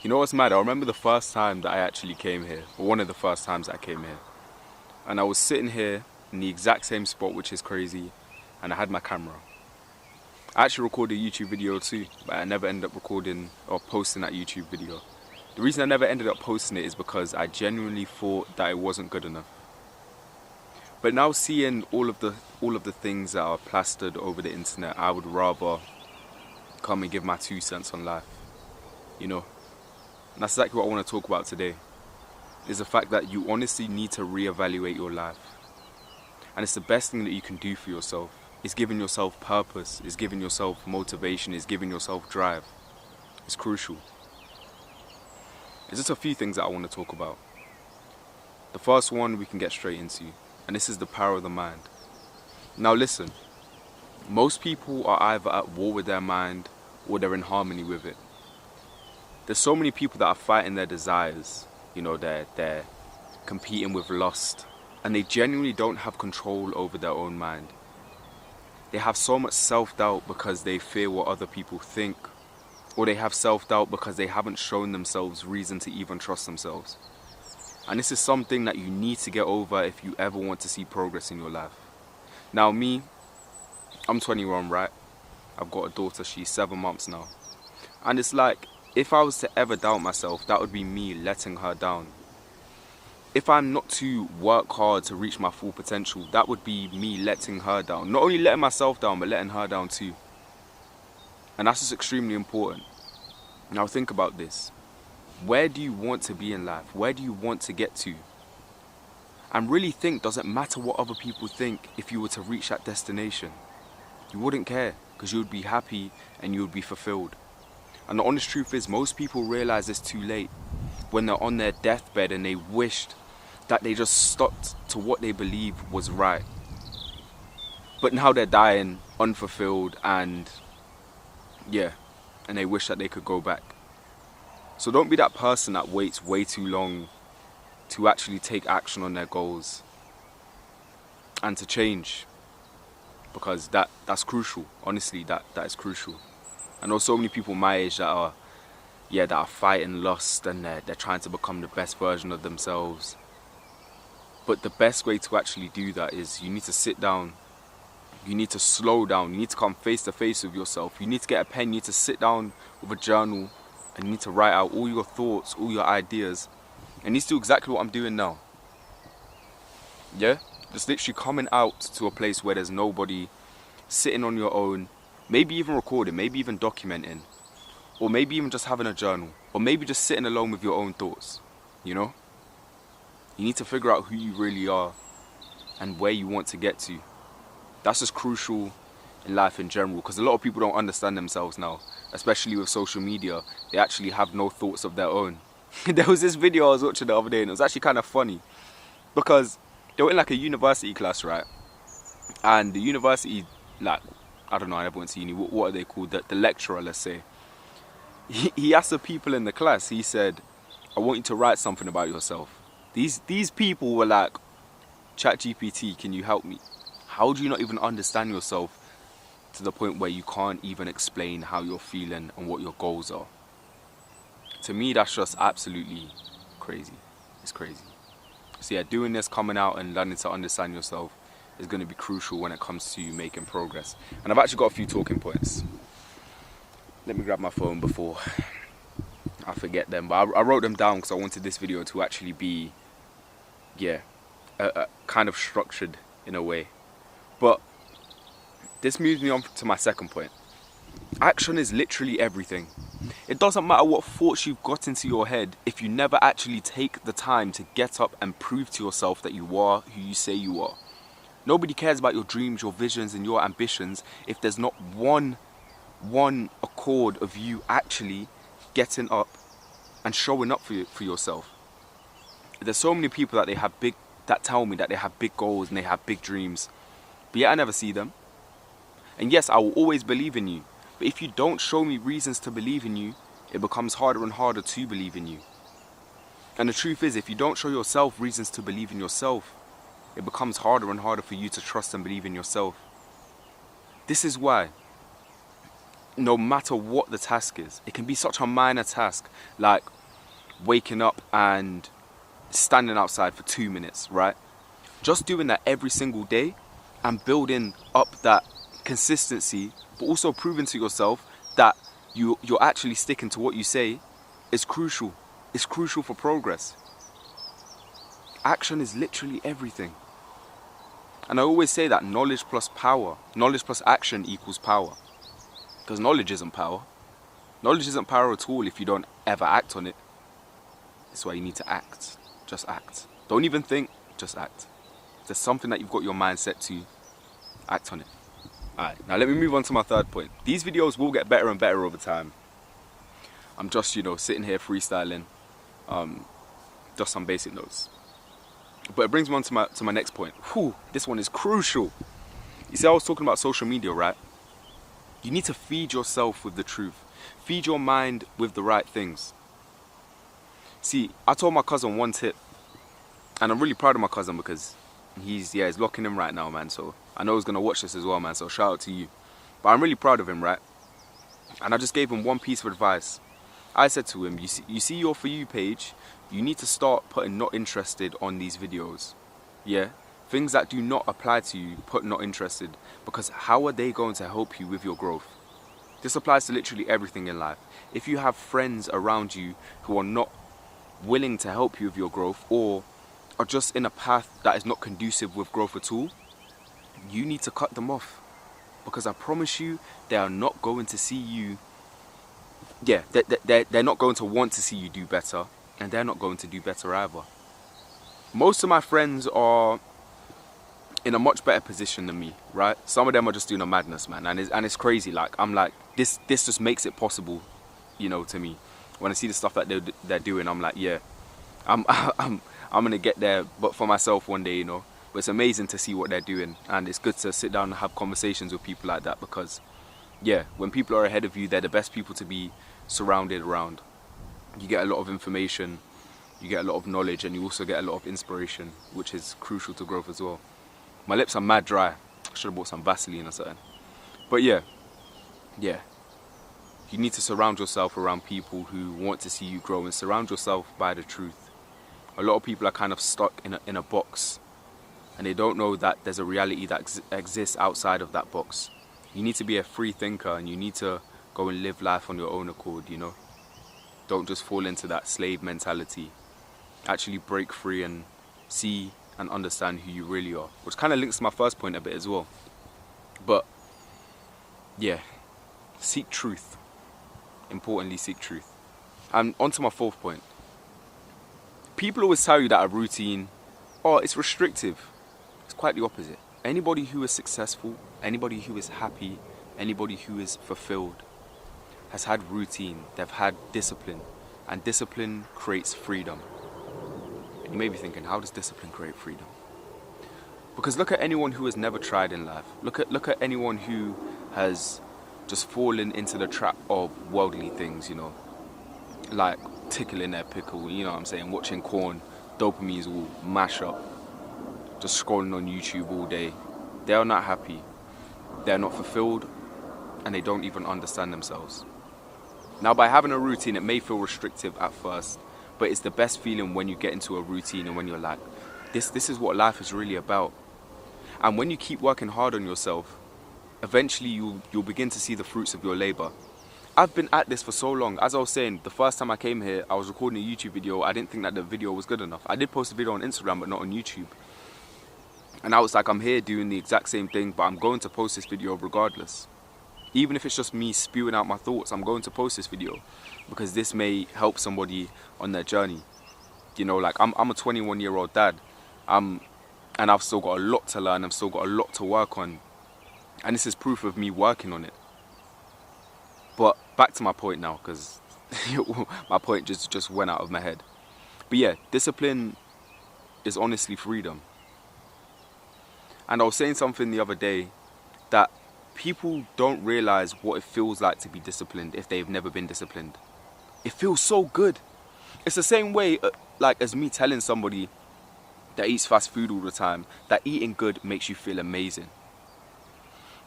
You know what's mad? I remember the first time that I actually came here, or one of the first times I came here. And I was sitting here in the exact same spot, which is crazy, and I had my camera. I actually recorded a YouTube video too, but I never ended up recording or posting that YouTube video. The reason I never ended up posting it is because I genuinely thought that it wasn't good enough. But now seeing all of the things that are plastered over the internet, I would rather come and give my 2 cents on life, you know? And that's exactly what I want to talk about today, is the fact that you honestly need to reevaluate your life. And it's the best thing that you can do for yourself. It's giving yourself purpose, it's giving yourself motivation, it's giving yourself drive. It's crucial. There's just a few things that I want to talk about. The first one we can get straight into, and this is the power of the mind. Now listen, most people are either at war with their mind or they're in harmony with it. There's so many people that are fighting their desires, you know, they're competing with lust, and they genuinely don't have control over their own mind. They have so much self-doubt because they fear what other people think, or they have self-doubt because they haven't shown themselves reason to even trust themselves. And this is something that you need to get over if you ever want to see progress in your life. Now me, I'm 21, right? I've got a daughter, she's 7 months now. And it's like, if I was to ever doubt myself, that would be me letting her down. If I'm not to work hard to reach my full potential, that would be me letting her down. Not only letting myself down, but letting her down too. And that's just extremely important. Now think about this. Where do you want to be in life? Where do you want to get to? And really think, does it matter what other people think if you were to reach that destination? You wouldn't care, because you would be happy and you would be fulfilled. And the honest truth is, most people realize this too late, when they're on their deathbed and they wished that they just stuck to what they believe was right. But now they're dying unfulfilled and they wish that they could go back. So don't be that person that waits way too long to actually take action on their goals and to change, because that's crucial. Honestly, that is crucial. I know so many people my age that are fighting lust and they're trying to become the best version of themselves. But the best way to actually do that is you need to sit down, you need to slow down, you need to come face to face with yourself, you need to get a pen, you need to sit down with a journal and you need to write out all your thoughts, all your ideas. And you need to do exactly what I'm doing now. Yeah? Just literally coming out to a place where there's nobody, sitting on your own, maybe even recording, maybe even documenting, or maybe even just having a journal, or maybe just sitting alone with your own thoughts, you know? You need to figure out who you really are and where you want to get to. That's just crucial in life in general, because a lot of people don't understand themselves now, especially with social media. They actually have no thoughts of their own. There was this video I was watching the other day and it was actually kind of funny, because they were in like a university class, right? And the university, like, I don't know, I never went to uni, what are they called? The lecturer, let's say. He asked the people in the class, he said, I want you to write something about yourself. These people were like, ChatGPT, can you help me? How do you not even understand yourself to the point where you can't even explain how you're feeling and what your goals are? To me, that's just absolutely crazy. It's crazy. So yeah, doing this, coming out and learning to understand yourself is going to be crucial when it comes to making progress. And I've actually got a few talking points. Let me grab my phone before I forget them. But I wrote them down because I wanted this video to actually be, kind of structured in a way. But this moves me on to my second point. Action is literally everything. It doesn't matter what thoughts you've got into your head if you never actually take the time to get up and prove to yourself that you are who you say you are. Nobody cares about your dreams, your visions and your ambitions if there's not one accord of you actually getting up and showing up for yourself. There's so many people that tell me that they have big goals and they have big dreams, but yet I never see them. And yes, I will always believe in you, but if you don't show me reasons to believe in you, it becomes harder and harder to believe in you. And the truth is, if you don't show yourself reasons to believe in yourself, it becomes harder and harder for you to trust and believe in yourself. This is why, no matter what the task is, it can be such a minor task, like waking up and standing outside for 2 minutes, right? Just doing that every single day and building up that consistency, but also proving to yourself that you're actually sticking to what you say is crucial. It's crucial for progress. Action is literally everything. And I always say that knowledge plus action equals power. Because knowledge isn't power. Knowledge isn't power at all if you don't ever act on it. That's why you need to act. Just act. Don't even think, just act. If there's something that you've got your mind set to, act on it. Alright, now let me move on to my third point. These videos will get better and better over time. I'm just, sitting here freestyling. Just some basic notes. But it brings me on to my next point. Whew, this one is crucial. You see, I was talking about social media, right? You need to feed yourself with the truth. Feed your mind with the right things. See, I told my cousin one tip, and I'm really proud of my cousin because he's locking in right now, man. So I know he's gonna watch this as well, man. So shout out to you. But I'm really proud of him, right? And I just gave him one piece of advice. I said to him, you see your For You page, you need to start putting not interested on these videos. Yeah? Things that do not apply to you, put not interested. Because how are they going to help you with your growth? This applies to literally everything in life. If you have friends around you who are not willing to help you with your growth, or are just in a path that is not conducive with growth at all, you need to cut them off. Because I promise you, they are not going to see you. Yeah, they're not going to want to see you do better, and they're not going to do better either. Most of my friends are in a much better position than me, right? Some of them are just doing a madness, man, and it's crazy. Like, I'm like, this just makes it possible, to me. When I see the stuff that they're doing, I'm like, yeah, I'm gonna get there, but for myself one day, But it's amazing to see what they're doing, and it's good to sit down and have conversations with people like that, because, yeah, when people are ahead of you, they're the best people to be surrounded around. You get a lot of information, you get a lot of knowledge, and you also get a lot of inspiration, which is crucial to growth as well. My lips are mad dry. I should have bought some Vaseline or something. But yeah. You need to surround yourself around people who want to see you grow, and surround yourself by the truth. A lot of people are kind of stuck in a box, and they don't know that there's a reality that exists outside of that box. You need to be a free thinker, and you need to go and live life on your own accord, Don't just fall into that slave mentality. Actually break free and see and understand who you really are. Which kind of links to my first point a bit as well. But, yeah, seek truth. Importantly, seek truth. And on to my fourth point. People always tell you that a routine, it's restrictive. It's quite the opposite. Anybody who is successful, anybody who is happy, anybody who is fulfilled has had routine, they've had discipline, and discipline creates freedom. And you may be thinking, how does discipline create freedom? Because look at anyone who has never tried in life. Look at anyone who has just fallen into the trap of worldly things, like tickling their pickle, what I'm saying, watching corn, dopamines all mash up, just scrolling on YouTube all day. They are not happy, they're not fulfilled, and they don't even understand themselves. Now, by having a routine, it may feel restrictive at first, but it's the best feeling when you get into a routine and when you're like, this is what life is really about. And when you keep working hard on yourself, eventually you'll begin to see the fruits of your labor. I've been at this for so long. As I was saying, the first time I came here, I was recording a YouTube video. I didn't think that the video was good enough. I did post a video on Instagram, but not on YouTube. And I was like, I'm here doing the exact same thing, but I'm going to post this video regardless. Even if it's just me spewing out my thoughts, I'm going to post this video because this may help somebody on their journey. Like, I'm a 21-year-old dad, and I've still got a lot to learn. I've still got a lot to work on, and this is proof of me working on it. But back to my point now, because my point just went out of my head. But yeah, discipline is honestly freedom. And I was saying something the other day that people don't realize what it feels like to be disciplined if they've never been disciplined. It feels so good. It's the same way like as me telling somebody that eats fast food all the time that eating good makes you feel amazing.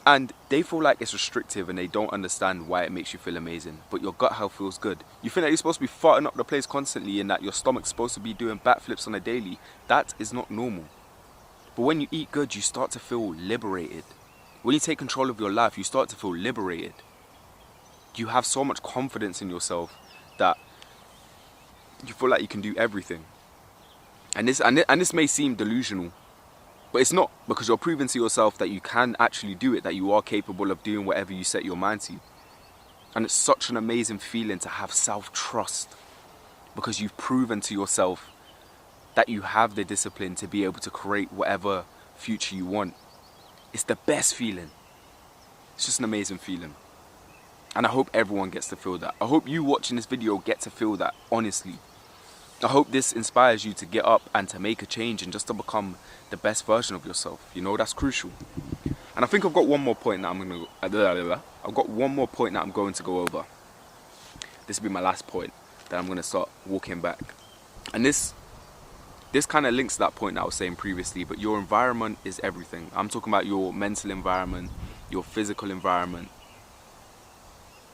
And they feel like it's restrictive and they don't understand why it makes you feel amazing. But your gut health feels good. You think that you're supposed to be farting up the place constantly and that your stomach's supposed to be doing backflips on a daily. That is not normal. But when you eat good, you start to feel liberated. When you take control of your life, you start to feel liberated. You have so much confidence in yourself that you feel like you can do everything. And this may seem delusional, but it's not, because you're proving to yourself that you can actually do it, that you are capable of doing whatever you set your mind to. And it's such an amazing feeling to have self-trust, because you've proven to yourself that you have the discipline to be able to create whatever future you want. It's the best feeling. It's just an amazing feeling. And I hope everyone gets to feel that. I hope you watching this video get to feel that, honestly. I hope this inspires you to get up and to make a change and just to become the best version of yourself. You know, that's crucial. And I think I've got one more point that I'm going to go over. This will be my last point that I'm going to start walking back. And this kind of links to that point that I was saying previously, but your environment is everything. I'm talking about your mental environment, your physical environment.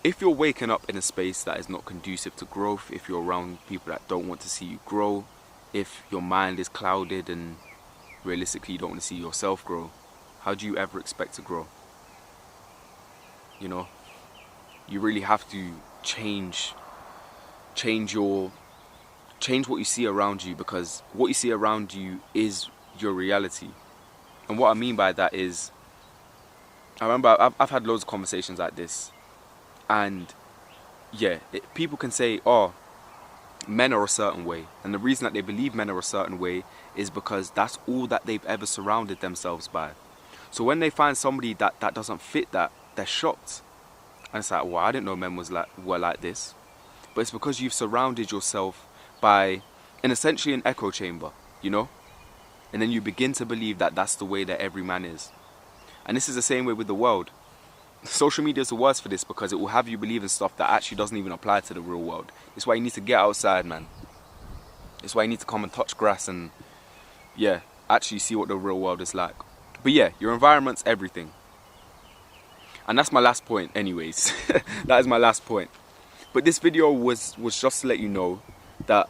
If you're waking up in a space that is not conducive to growth, if you're around people that don't want to see you grow, if your mind is clouded and realistically you don't want to see yourself grow, how do you ever expect to grow? You know, you really have to change what you see around you, because what you see around you is your reality. And what I mean by that is, I remember I've had loads of conversations like this. And yeah, people can say, oh, men are a certain way. And the reason that they believe men are a certain way is because that's all that they've ever surrounded themselves by. So when they find somebody that doesn't fit that, they're shocked. And it's like, well, I didn't know men were like this. But it's because you've surrounded yourself by, essentially an echo chamber, you know? And then you begin to believe that that's the way that every man is. And this is the same way with the world. Social media is the worst for this, because it will have you believe in stuff that actually doesn't even apply to the real world. It's why you need to get outside, man. It's why you need to come and touch grass and, yeah, actually see what the real world is like. But yeah, your environment's everything. And that's my last point anyways. That is my last point. But this video was just to let you know that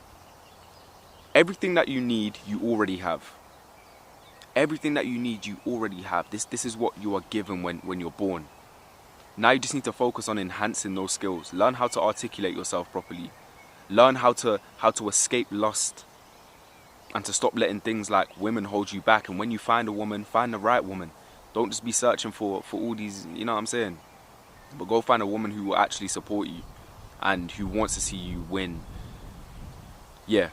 everything that you need, you already have. Everything that you need, you already have. This is what you are given when you're born. Now you just need to focus on enhancing those skills. Learn how to articulate yourself properly. Learn how to escape lust. And to stop letting things like women hold you back. And when you find a woman, find the right woman. Don't just be searching for all these, you know what I'm saying? But go find a woman who will actually support you and who wants to see you win. Yeah.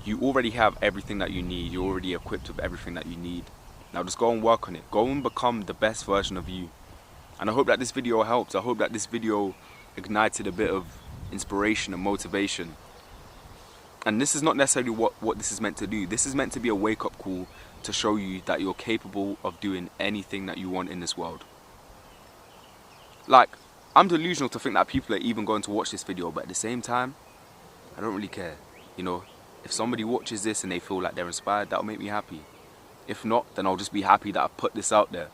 You already have everything that you need. You're already equipped with everything that you need. Now just go and work on it. Go and become the best version of you. And I hope that this video helped. I hope that this video ignited a bit of inspiration and motivation. And this is not necessarily what this is meant to do. This is meant to be a wake-up call to show you that you're capable of doing anything that you want in this world. Like, I'm delusional to think that people are even going to watch this video, but at the same time, I don't really care. You know, if somebody watches this and they feel like they're inspired, that'll make me happy. If not, then I'll just be happy that I've put this out there.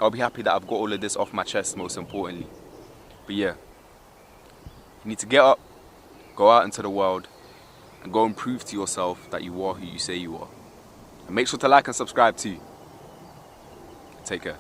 I'll be happy that I've got all of this off my chest, most importantly. But yeah, you need to get up, go out into the world, and go and prove to yourself that you are who you say you are. And make sure to like and subscribe too. Take care.